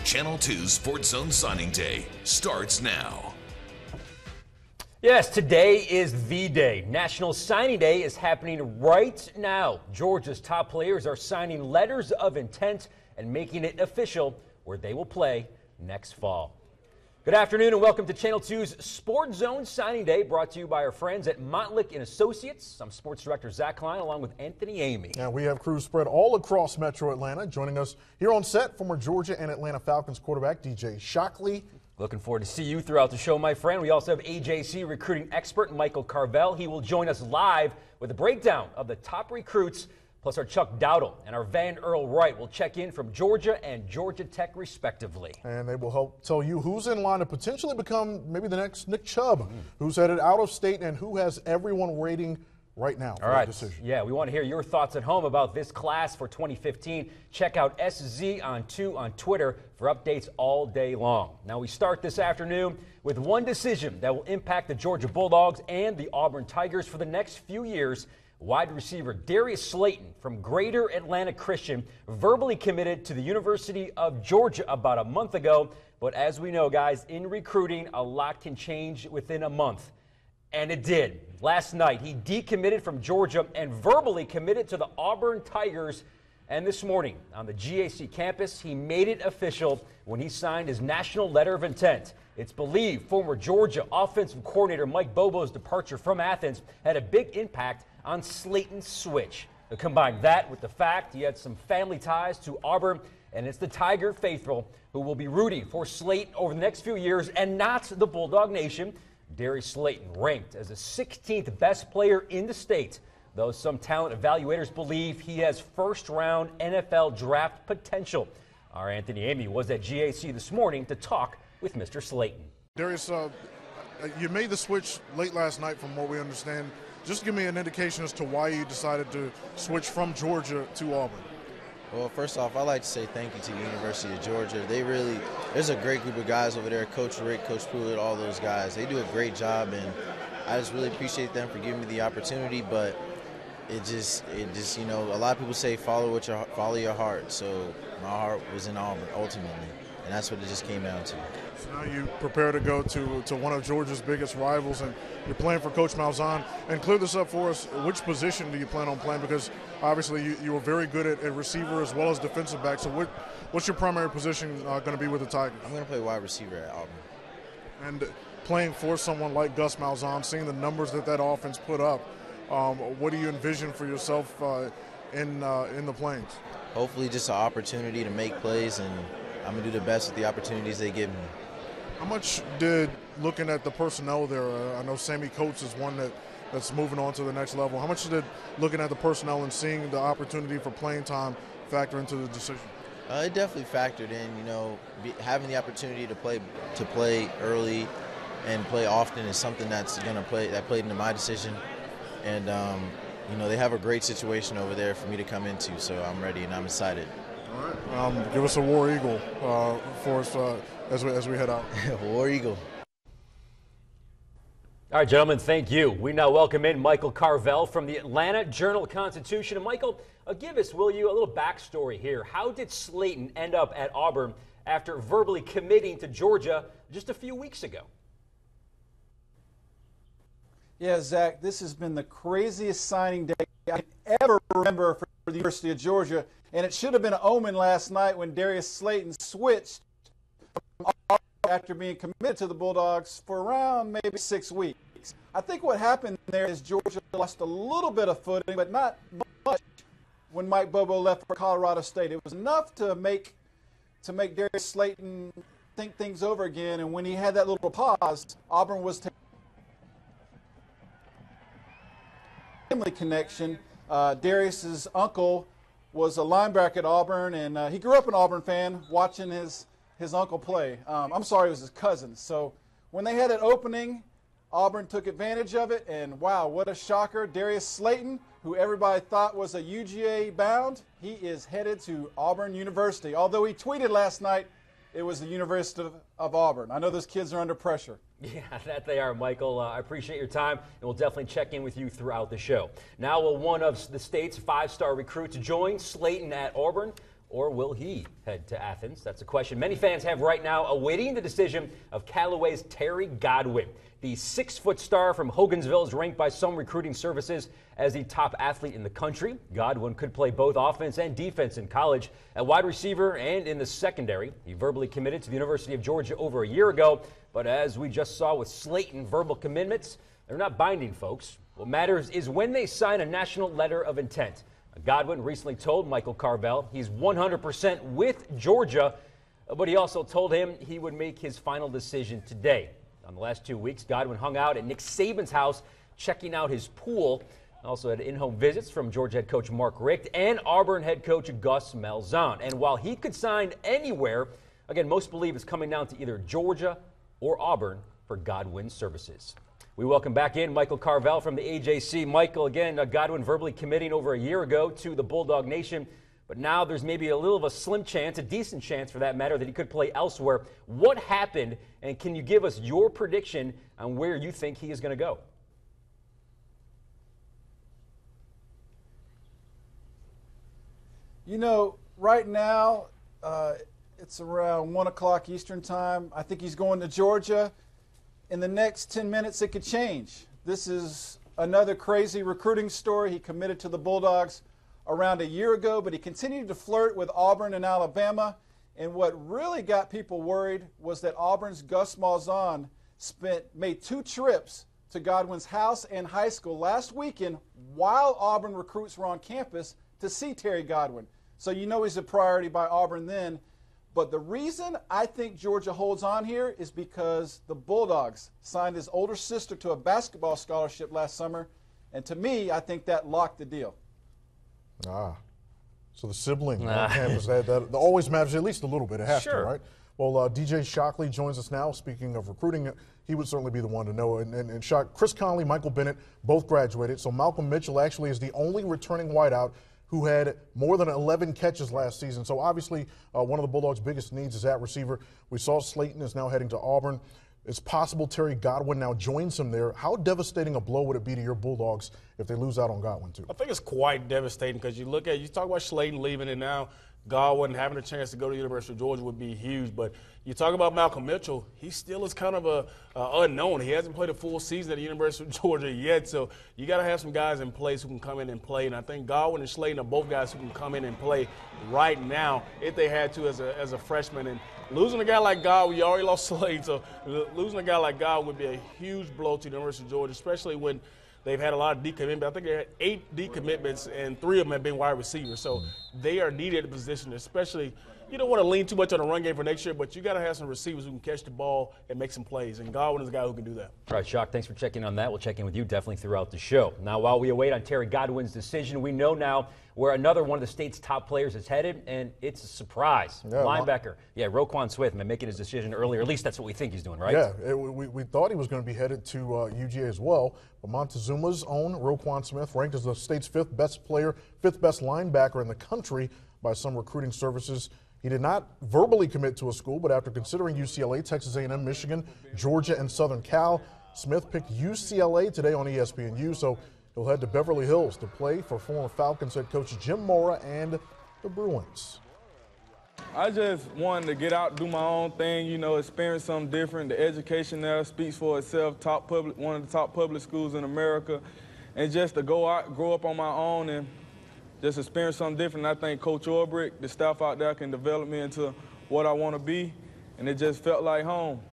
Channel 2 Sports Zone Signing Day starts now. Yes, today is the day. National Signing Day is happening right now. Georgia's top players are signing letters of intent and making it official where they will play next fall. Good afternoon and welcome to Channel 2's Sports Zone Signing Day, brought to you by our friends at Montlick & Associates. I'm Sports Director Zach Klein along with Anthony Amy. Now we have crews spread all across Metro Atlanta. Joining us here on set, former Georgia and Atlanta Falcons quarterback DJ Shockley. Looking forward to see you throughout the show, my friend. We also have AJC recruiting expert Michael Carvel. He will join us live with a breakdown of the top recruits. Plus our Chuck Dowdle and our Van Earl Wright will check in from Georgia and Georgia Tech, respectively. And they will help tell you who's in line to potentially become maybe the next Nick Chubb, who's headed out of state and who has everyone waiting right now for that decision. Yeah, we want to hear your thoughts at home about this class for 2015. Check out SZ on 2 on Twitter for updates all day long. Now we start this afternoon with one decision that will impact the Georgia Bulldogs and the Auburn Tigers for the next few years. Wide receiver Darius Slayton from Greater Atlanta Christian verbally committed to the University of Georgia about a month ago. But as we know, guys, in recruiting, a lot can change within a month. And it did. Last night, he decommitted from Georgia and verbally committed to the Auburn Tigers. And this morning, on the GAC campus, he made it official when he signed his national letter of intent. It's believed former Georgia offensive coordinator Mike Bobo's departure from Athens had a big impact on Slayton's switch. Combine that with the fact he had some family ties to Auburn, and it's the Tiger faithful who will be rooting for Slayton over the next few years and not the Bulldog Nation. Darius Slayton ranked as the 16th best player in the state, though some talent evaluators believe he has first-round NFL draft potential. Our Anthony Amy was at GAC this morning to talk with Mr. Slayton. Darius, you made the switch late last night from what we understand. Just give me an indication as to why you decided to switch from Georgia to Auburn. Well, first off, I'd like to say thank you to the University of Georgia. There's a great group of guys over there, Coach Rick, Coach Pruitt, all those guys. They do a great job, and I just really appreciate them for giving me the opportunity, but it just, you know, a lot of people say follow your heart. So my heart was in Auburn ultimately, and that's what it just came down to. So now you prepare to go to one of Georgia's biggest rivals, and you're playing for Coach Malzahn. And clear this up for us, which position do you plan on playing? Because obviously you were very good at receiver as well as defensive back. So what's your primary position going to be with the Tigers? I'm going to play wide receiver at Auburn. And playing for someone like Gus Malzahn, seeing the numbers that offense put up, what do you envision for yourself in the Plains? Hopefully just an opportunity to make plays, and I'm going to do the best with the opportunities they give me. How much did looking at the personnel there, I know Sammy Coates is one that's moving on to the next level. How much did looking at the personnel and seeing the opportunity for playing time factor into the decision? It definitely factored in. You know, having the opportunity to play early and play often is something that played into my decision. And you know, they have a great situation over there for me to come into, so I'm ready and I'm excited. All right, give us a War Eagle for us as we head out. War Eagle. All right, gentlemen, thank you. We now welcome in Michael Carvel from the Atlanta Journal-Constitution. And Michael, give us, will you, a little backstory here. How did Slayton end up at Auburn after verbally committing to Georgia just a few weeks ago? Yeah, Zach, this has been the craziest signing day I can ever remember for the University of Georgia. And it should have been an omen last night when Darius Slayton switched after being committed to the Bulldogs for around maybe 6 weeks. I think what happened there is Georgia lost a little bit of footing, but not much when Mike Bobo left for Colorado State. It was enough to make Darius Slayton think things over again, and when he had that little pause, Auburn was taking family connection. Darius's uncle was a linebacker at Auburn, and he grew up an Auburn fan watching his uncle play. I'm sorry, it was his cousin. So when they had an opening, Auburn took advantage of it, and wow, what a shocker. Darius Slayton, who everybody thought was a UGA bound, he is headed to Auburn University. Although he tweeted last night it was the University of Auburn. I know those kids are under pressure. Yeah, that they are, Michael. I appreciate your time, and we'll definitely check in with you throughout the show. Now will one of the state's 5-star recruits join Slayton at Auburn? or will he head to Athens? That's a question many fans have right now, awaiting the decision of Callaway's Terry Godwin. The 6-foot star from Hogansville is ranked by some recruiting services as the top athlete in the country. Godwin could play both offense and defense in college, at wide receiver and in the secondary. He verbally committed to the University of Georgia over a year ago, but as we just saw with Slayton, verbal commitments, they're not binding, folks. What matters is when they sign a national letter of intent. Godwin recently told Michael Carvel he's 100% with Georgia, but he also told him he would make his final decision today. On the last 2 weeks, Godwin hung out at Nick Saban's house, checking out his pool. Also had in-home visits from Georgia head coach Mark Richt and Auburn head coach Gus Malzahn. And while he could sign anywhere, again, most believe it's coming down to either Georgia or Auburn for Godwin's services. We welcome back in Michael Carvel from the AJC. Michael, again, Godwin verbally committing over a year ago to the Bulldog Nation, but now there's maybe a little of a slim chance, a decent chance for that matter, that he could play elsewhere. What happened, and can you give us your prediction on where you think he is going to go? You know, right now, it's around 1 o'clock Eastern time. I think he's going to Georgia. In the next 10 minutes, it could change. This is another crazy recruiting story. He committed to the Bulldogs around a year ago, but he continued to flirt with Auburn and Alabama. And what really got people worried was that Auburn's Gus Malzahn made 2 trips to Godwin's house and high school last weekend while Auburn recruits were on campus to see Terry Godwin. So you know he's a priority by Auburn then. But the reason I think Georgia holds on here is because the Bulldogs signed his older sister to a basketball scholarship last summer. And to me, I think that locked the deal. So the sibling on campus, that always matters at least a little bit. It has to, right? Well, DJ Shockley joins us now. Speaking of recruiting, he would certainly be the one to know. And Chris Conley, Michael Bennett, both graduated. So Malcolm Mitchell actually is the only returning wideout who had more than 11 catches last season. So obviously one of the Bulldogs' biggest needs is at receiver. We saw Slayton is now heading to Auburn. It's possible Terry Godwin now joins him there. How devastating a blow would it be to your Bulldogs if they lose out on Godwin too? I think it's quite devastating because you talk about Slayton leaving, and now Godwin having a chance to go to the University of Georgia would be huge. But you talk about Malcolm Mitchell, he still is kind of a unknown. He hasn't played a full season at the University of Georgia yet, so you got to have some guys in place who can come in and play. And I think Godwin and Slayton are both guys who can come in and play right now if they had to as a freshman. And losing a guy like Godwin, you already lost Slayton, so losing a guy like Godwin would be a huge blow to the University of Georgia, especially when they've had a lot of decommitments. I think they had 8 decommitments, and 3 of them have been wide receivers. So they are needed at the position, especially you don't want to lean too much on the run game for next year, but you got to have some receivers who can catch the ball and make some plays. And Godwin is a guy who can do that. All right, Shock, thanks for checking on that. We'll check in with you definitely throughout the show. Now, while we await on Terry Godwin's decision, we know now where another one of the state's top players is headed, and it's a surprise. Linebacker. Raequan Smith, making his decision earlier. At least that's what we think he's doing, right? Yeah, we thought he was going to be headed to UGA as well. But Montezuma's own Raequan Smith, ranked as the state's 5th best linebacker in the country by some recruiting services. He did not verbally commit to a school, but after considering UCLA, Texas A&M, Michigan, Georgia, and Southern Cal, Smith picked UCLA today on ESPNU, so he'll head to Beverly Hills to play for former Falcons head coach Jim Mora and the Bruins. I just wanted to get out, do my own thing, experience something different. The education there speaks for itself, one of the top public schools in America, and just to go out, grow up on my own and just experience something different. I think Coach Orbrick, the staff out there, can develop me into what I want to be, and it just felt like home.